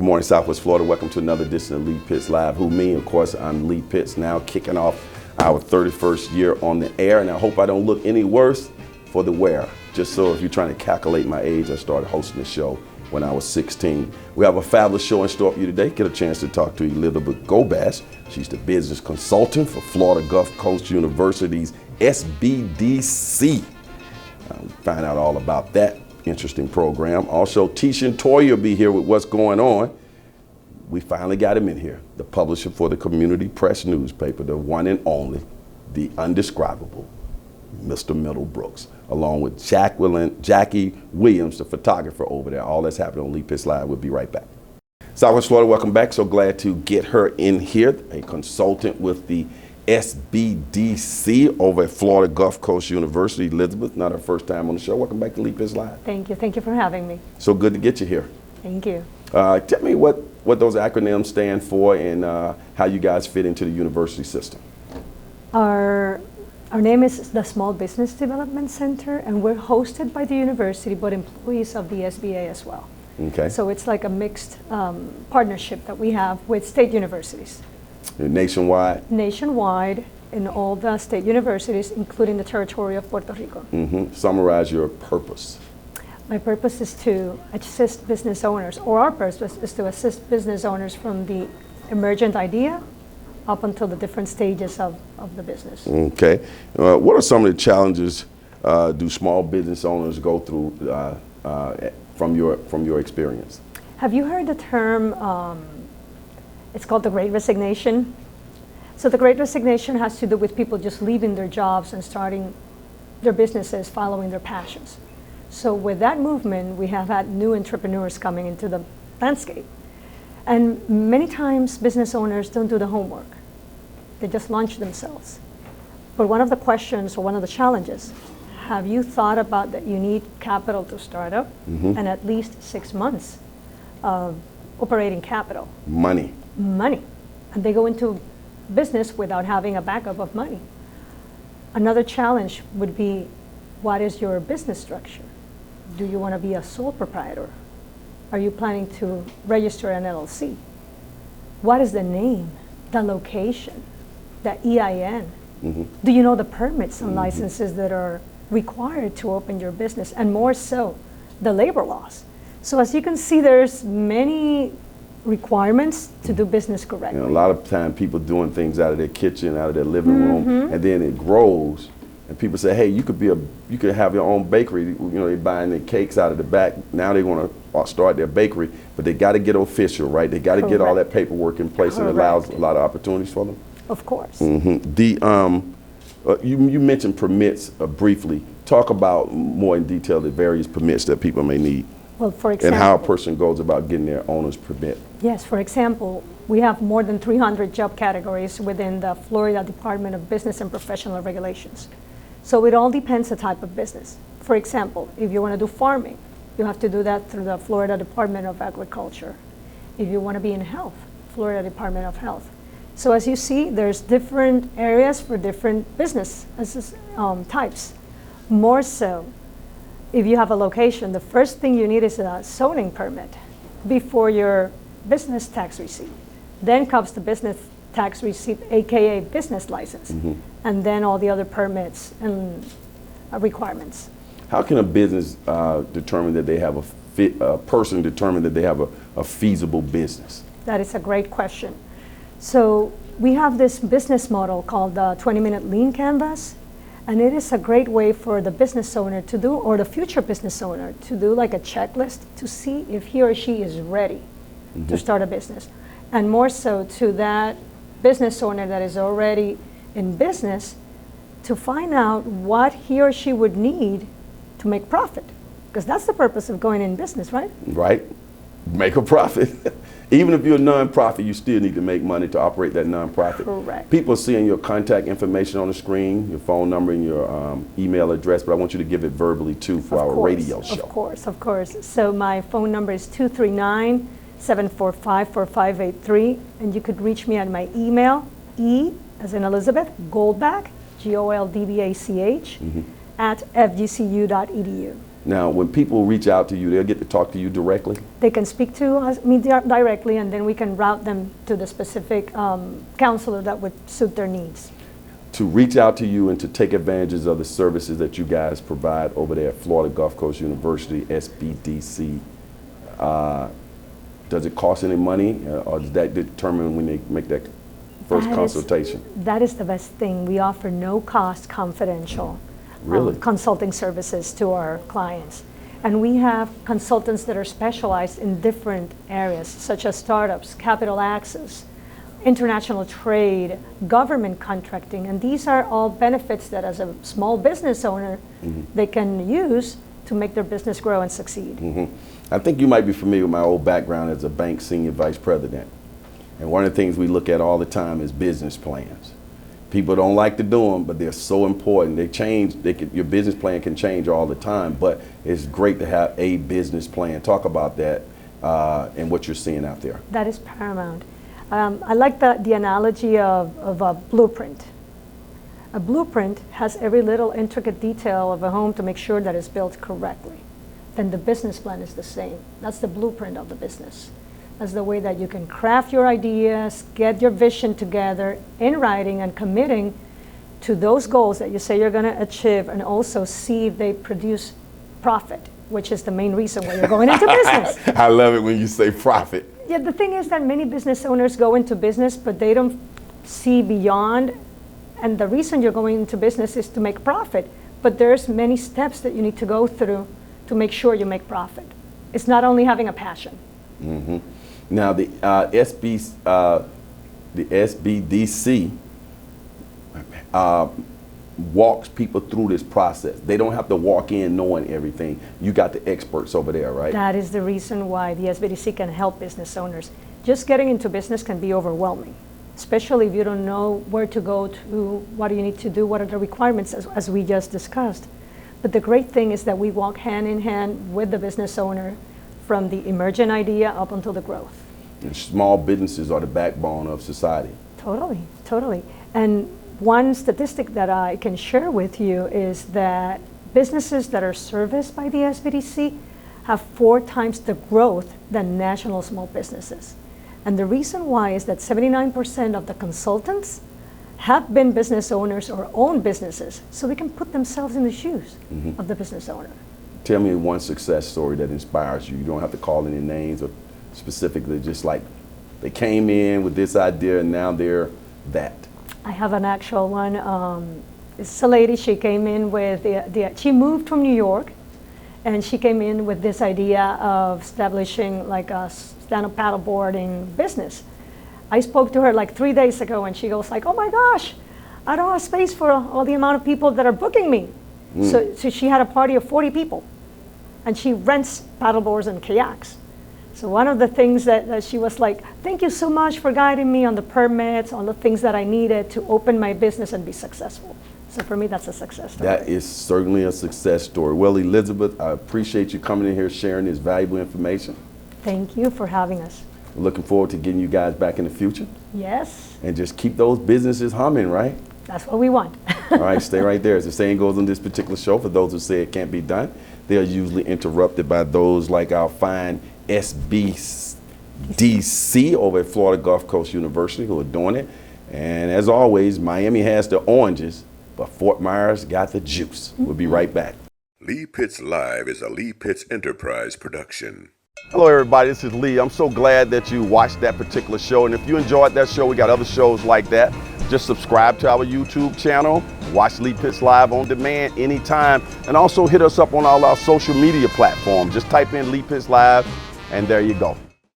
Good morning, Southwest Florida. Welcome to another edition of Lee Pitts Live. Who me? Of course, I'm Lee Pitts, now kicking off our 31st year on the air, and I hope I don't look any worse for the wear. Just so if you're trying to calculate my age, I started hosting the show when I was 16. We have a fabulous show in store for you today. Get a chance to talk to Elizabeth Goldbach. She's the business consultant for Florida Gulf Coast University's Sbdc. Find out all about that interesting program. Also, Tisha and Toya will be here with what's going on. We finally got him in here, the publisher for the Community Press newspaper, the one and only, the undescribable, Mr. Middlebrooks, along with Jackie Williams, the photographer over there. All that's happening on Lee Pitts Live. We'll be right back. Southwest Florida, welcome back. So glad to get her in here, a consultant with the Sbdc over at Florida Gulf Coast University. Elizabeth, not her first time on the show. Welcome back to Lee Pitts Live. Thank you. Thank you for having me. So good to get you here. Thank you. Tell me what those acronyms stand for and how you guys fit into the university system. Our name is the Small Business Development Center, and we're hosted by the university, but employees of the SBA as well. Okay. So it's like a mixed partnership that we have with state universities. You're nationwide? Nationwide in all the state universities, including the territory of Puerto Rico. Summarize your purpose. My purpose is to assist business owners, or our purpose is to assist business owners from the emergent idea up until the different stages of the business. Okay. What are some of the challenges do small business owners go through from your experience? Have you heard the term, it's called the Great Resignation? So the Great Resignation has to do with people just leaving their jobs and starting their businesses, following their passions. So with that movement, we have had new entrepreneurs coming into the landscape. And many times business owners don't do the homework. They just launch themselves. But one of the questions, or one of the challenges, have you thought about that you need capital to start up and at least 6 months of operating capital? Money. And they go into business without having a backup of money. Another challenge would be, what is your business structure? Do you want to be a sole proprietor? Are you planning to register an LLC? What is the name, the location, the EIN? Do you know the permits and licenses that are required to open your business? And more so, the labor laws. So as you can see, there's many requirements to do business correctly. You know, a lot of time people doing things out of their kitchen, out of their living room, and then it grows. And people say, hey, you could have your own bakery. You know, they're buying their cakes out of the back. Now they want to start their bakery, but they got to get official, right? They got to get all that paperwork in place, and it allows a lot of opportunities for them. Of course. You mentioned permits briefly. Talk about more in detail the various permits that people may need. Well, for example, and how a person goes about getting their owner's permit. Yes, for example, we have more than 300 job categories within the Florida Department of Business and Professional Regulations. So it all depends the type of business. For example, if you want to do farming, you have to do that through the Florida Department of Agriculture. If you want to be in health, Florida Department of Health. So as you see, there's different areas for different business types. More so, if you have a location, the first thing you need is a zoning permit before your business tax receipt. Then comes the business tax receipt, AKA business license, and then all the other permits and requirements. How can a business determine that they have a person determine that they have a feasible business? That is a great question. So we have this business model called the 20-minute lean canvas. And it is a great way for the business owner to do, or the future business owner to do, like a checklist to see if he or she is ready to start a business. And more so to that business owner that is already in business to find out what he or she would need to make profit. Because that's the purpose of going in business, right? Right. Make a profit. Even if you're a nonprofit, you still need to make money to operate that nonprofit. Correct. People are seeing your contact information on the screen, your phone number and your email address, but I want you to give it verbally too for our radio show. Of course. So my phone number is 239-745-4583, and you could reach me at my email, E as in Elizabeth, Goldbach, Goldbach, @fgcu.edu. Now, when people reach out to you, they'll get to talk to you directly? They can speak to me directly, and then we can route them to the specific counselor that would suit their needs. To reach out to you and to take advantages of the services that you guys provide over there at Florida Gulf Coast University, SBDC, does it cost any money, or does that determine when they make that first consultation? That is the best thing. We offer no cost confidential consulting services to our clients. And we have consultants that are specialized in different areas, such as startups, capital access, international trade, government contracting, and these are all benefits that as a small business owner, they can use to make their business grow and succeed. I think you might be familiar with my old background as a bank senior vice president. And one of the things we look at all the time is business plans. People don't like to do them, but they're so important. They change, your business plan can change all the time, but it's great to have a business plan. Talk about that and what you're seeing out there. That is paramount. I like the analogy of a blueprint. A blueprint has every little intricate detail of a home to make sure that it's built correctly. Then the business plan is the same. That's the blueprint of the business. That's the way that you can craft your ideas, get your vision together in writing and committing to those goals that you say you're going to achieve, and also see if they produce profit, which is the main reason why you're going into business. I love it when you say profit. Yeah, the thing is that many business owners go into business, but they don't see beyond. And the reason you're going into business is to make profit. But there's many steps that you need to go through to make sure you make profit. It's not only having a passion. Now, the SBDC walks people through this process. They don't have to walk in knowing everything. You got the experts over there, right? That is the reason why the SBDC can help business owners. Just getting into business can be overwhelming, especially if you don't know where to go to, what do you need to do, what are the requirements, as we just discussed. But the great thing is that we walk hand in hand with the business owner from the emergent idea up until the growth. And small businesses are the backbone of society. Totally, totally. And one statistic that I can share with you is that businesses that are serviced by the SBDC have 4 times the growth than national small businesses. And the reason why is that 79% of the consultants have been business owners or own businesses, so they can put themselves in the shoes of the business owner. Tell me one success story that inspires you. You don't have to call any names, or specifically just like they came in with this idea and now they're that. I have an actual one. It's a lady, she came in with, she moved from New York, and she came in with this idea of establishing like a stand-up paddleboarding business. I spoke to her like 3 days ago, and she goes like, oh my gosh, I don't have space for all the amount of people that are booking me. So she had a party of 40 people, and she rents paddleboards and kayaks. So one of the things that she was like, thank you so much for guiding me on the permits, on the things that I needed to open my business and be successful. So for me, that's a success story. That is certainly a success story. Well, Elizabeth, I appreciate you coming in here sharing this valuable information. Thank you for having us. We're looking forward to getting you guys back in the future. Yes. And just keep those businesses humming, right? That's what we want. All right, stay right there. As the saying goes on this particular show, for those who say it can't be done, they are usually interrupted by those like our fine SBDC over at Florida Gulf Coast University who are doing it. And as always, Miami has the oranges, but Fort Myers got the juice. We'll be right back. Lee Pitts Live is a Lee Pitts Enterprise production. Hello everybody, this is Lee. I'm so glad that you watched that particular show, and if you enjoyed that show, we got other shows like that. Just subscribe to our YouTube channel, watch Lee Pitts Live on demand anytime, and also hit us up on all our social media platforms. Just type in Lee Pitts Live, and there you go.